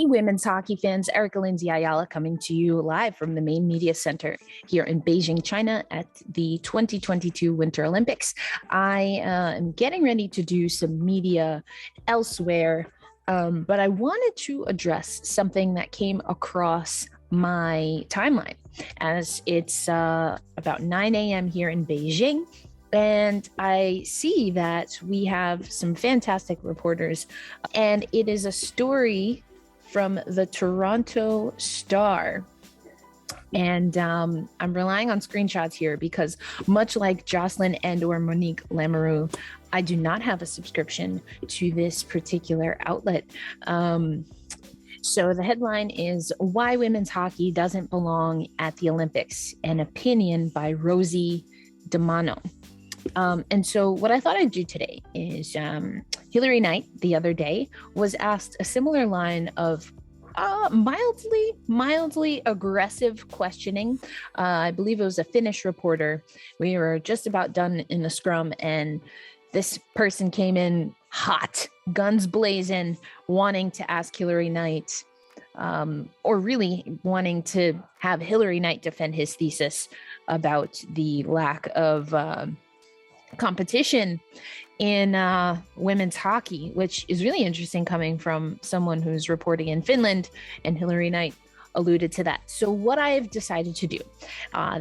women's hockey fans, Erica Lindsay Ayala coming to you live from the main media center here in Beijing, China at the 2022 Winter Olympics. I am getting ready to do some media elsewhere, but I wanted to address something that came across my timeline as it's about 9 a.m. here in Beijing. And I see that we have some fantastic reporters, and it is a story from the Toronto Star. And I'm relying on screenshots here because much like Jocelyn and or Monique Lamoureux, I do not have a subscription to this particular outlet. So the headline is Why Women's Hockey Doesn't Belong at the Olympics, an opinion by Rosie DiMano. And so what I thought I'd do today is Hilary Knight the other day was asked a similar line of mildly aggressive questioning. I believe it was a Finnish reporter. We were just about done in the scrum and this person came in hot, guns blazing, wanting to ask Hilary Knight, or really wanting to have Hilary Knight defend his thesis about the lack of competition in women's hockey, which is really interesting coming from someone who's reporting in Finland, and Hilary Knight alluded to that. So what I've decided to do,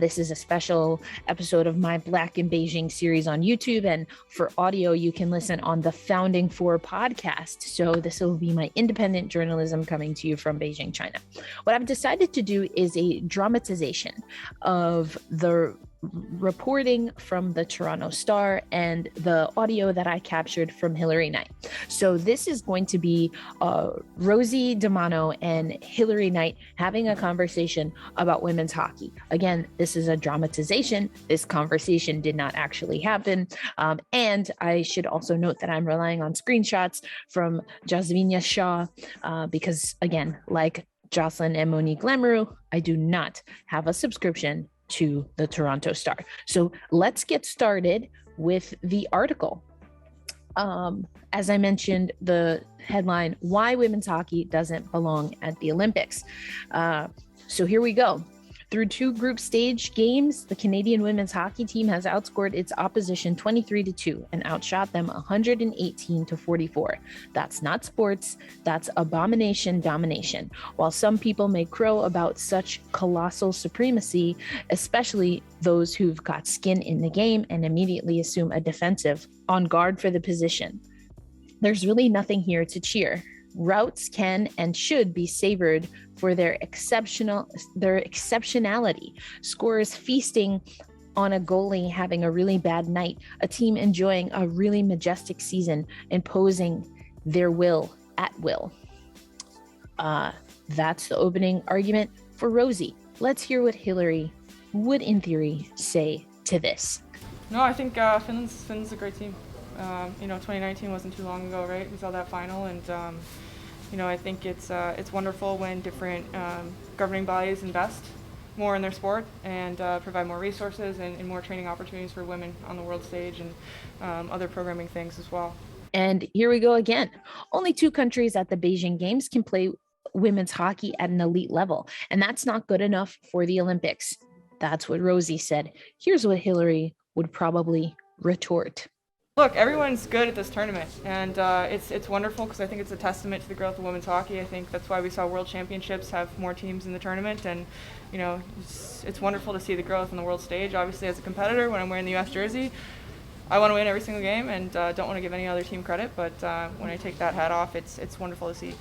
this is a special episode of my Black in Beijing series on YouTube, and for audio, you can listen on the Founding Four podcast. So this will be my independent journalism coming to you from Beijing, China. What I've decided to do is a dramatization of the reporting from the Toronto Star and the audio that I captured from Hilary Knight. So this is going to be Rosie DiMano and Hilary Knight having a conversation about women's hockey. Again, this is a dramatization. This conversation did not actually happen. And I should also note that I'm relying on screenshots from Jasvinia Shaw because, again, like Jocelyn and Monique Lamoureux, I do not have a subscription to the Toronto Star. So let's get started with the article. As I mentioned, the headline, Why Women's Hockey Doesn't Belong at the Olympics. So here we go. Through two group stage games, the Canadian women's hockey team has outscored its opposition 23-2 and outshot them 118-44. That's not sports, that's abomination domination. While some people may crow about such colossal supremacy, especially those who've got skin in the game and immediately assume a defensive on guard for the position, there's really nothing here to cheer. Routes can and should be savored for their exceptionality. Scorers feasting on a goalie having a really bad night, a team enjoying a really majestic season, imposing their will at will. That's the opening argument for Rosie. Let's hear what Hilary would, in theory, say to this. No, I think Finland's a great team. 2019 wasn't too long ago, right? We saw that final, and I think it's wonderful when different governing bodies invest more in their sport and provide more resources and more training opportunities for women on the world stage and other programming things as well. And here we go again. Only two countries at the Beijing Games can play women's hockey at an elite level, and that's not good enough for the Olympics. That's what Rosie said. Here's what Hilary would probably retort. Look, everyone's good at this tournament, and it's wonderful because I think it's a testament to the growth of women's hockey. I think that's why we saw World Championships have more teams in the tournament, and it's wonderful to see the growth on the world stage. Obviously, as a competitor, when I'm wearing the U.S. jersey, I want to win every single game and don't want to give any other team credit, but when I take that hat off, it's wonderful to see.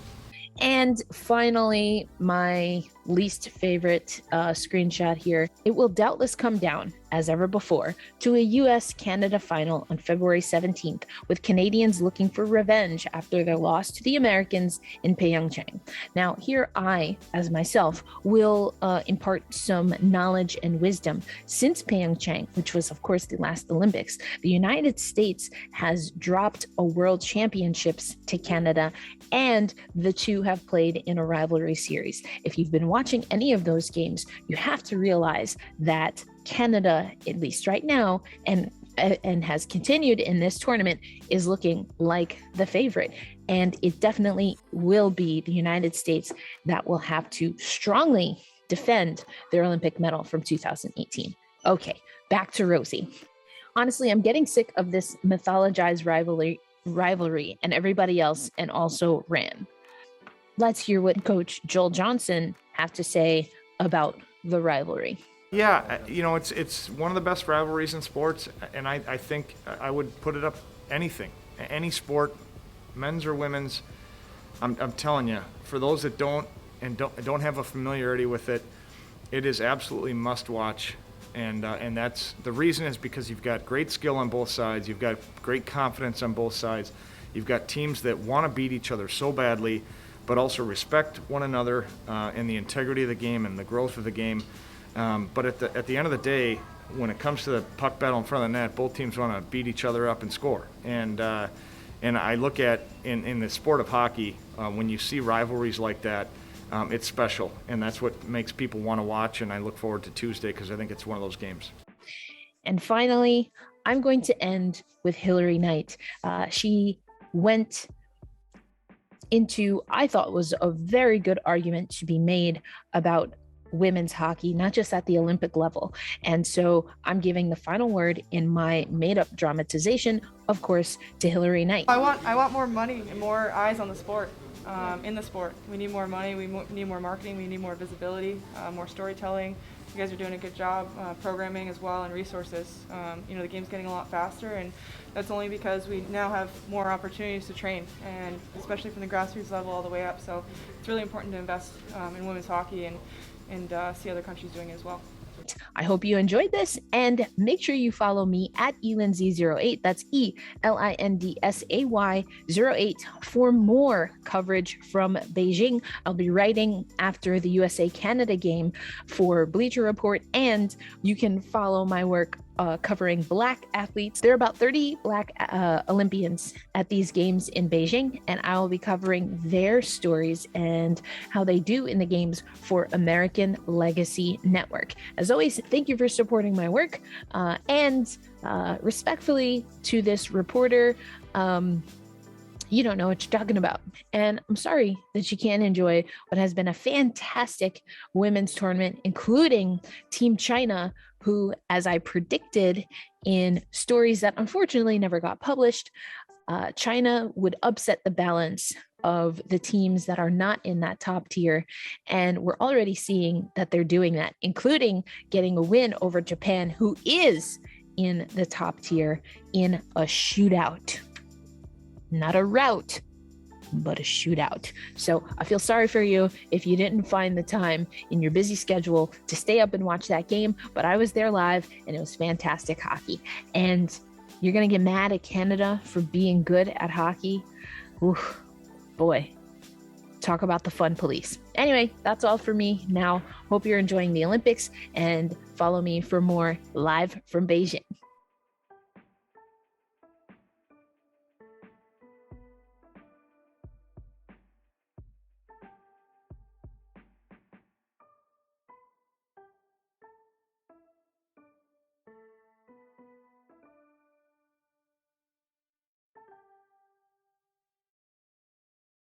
And finally, my least favorite screenshot here. It will doubtless come down, as ever before, to a US-Canada final on February 17th, with Canadians looking for revenge after their loss to the Americans in Pyeongchang. Now, here I, as myself, will impart some knowledge and wisdom. Since Pyeongchang, which was, of course, the last Olympics, the United States has dropped a World Championships to Canada, and the two have played in a rivalry series. If you've been watching any of those games, you have to realize that Canada, at least right now, and and has continued in this tournament, is looking like the favorite. And it definitely will be the United States that will have to strongly defend their Olympic medal from 2018. Okay, back to Rosie. Honestly, I'm getting sick of this mythologized rivalry and everybody else, and also Ran. Let's hear what Coach Joel Johnson have to say about the rivalry. Yeah, it's one of the best rivalries in sports, and I think I would put it up anything, any sport, men's or women's. I'm telling you, for those that don't have a familiarity with it, it is absolutely must watch, and that's the reason is because you've got great skill on both sides, you've got great confidence on both sides, you've got teams that want to beat each other so badly, but also respect one another and the integrity of the game and the growth of the game. But at the end of the day, when it comes to the puck battle in front of the net, both teams want to beat each other up and score. And I look at in the sport of hockey, when you see rivalries like that, it's special, and that's what makes people want to watch. And I look forward to Tuesday because I think it's one of those games. And finally, I'm going to end with Hilary Knight. She went into, I thought was a very good argument to be made about women's hockey, not just at the Olympic level. And so I'm giving the final word in my made-up dramatization, of course, to Hilary Knight. I want more money and more eyes on the sport. In the sport, we need more money, we need more marketing, we need more visibility, more storytelling. You guys are doing a good job programming as well, and resources. The game's getting a lot faster, and that's only because we now have more opportunities to train, and especially from the grassroots level all the way up. So it's really important to invest in women's hockey and see other countries doing it as well. I hope you enjoyed this, and make sure you follow me at elindsay08. That's ELINDSAY08 for more coverage from Beijing. I'll be writing after the USA-Canada game for Bleacher Report, and you can follow my work covering Black athletes. There are about 30 Black Olympians at these games in Beijing, and I will be covering their stories and how they do in the games for American Legacy Network. As always, thank you for supporting my work, and respectfully to this reporter, you don't know what you're talking about. And I'm sorry that you can't enjoy what has been a fantastic women's tournament, including Team China, who, as I predicted in stories that unfortunately never got published, China would upset the balance of the teams that are not in that top tier. And we're already seeing that they're doing that, including getting a win over Japan, who is in the top tier, in a shootout. Not a rout, but a shootout. So I feel sorry for you if you didn't find the time in your busy schedule to stay up and watch that game, but I was there live and it was fantastic hockey. And you're going to get mad at Canada for being good at hockey. Oof, boy, talk about the fun police. Anyway, that's all for me now. Hope you're enjoying the Olympics, and follow me for more live from Beijing.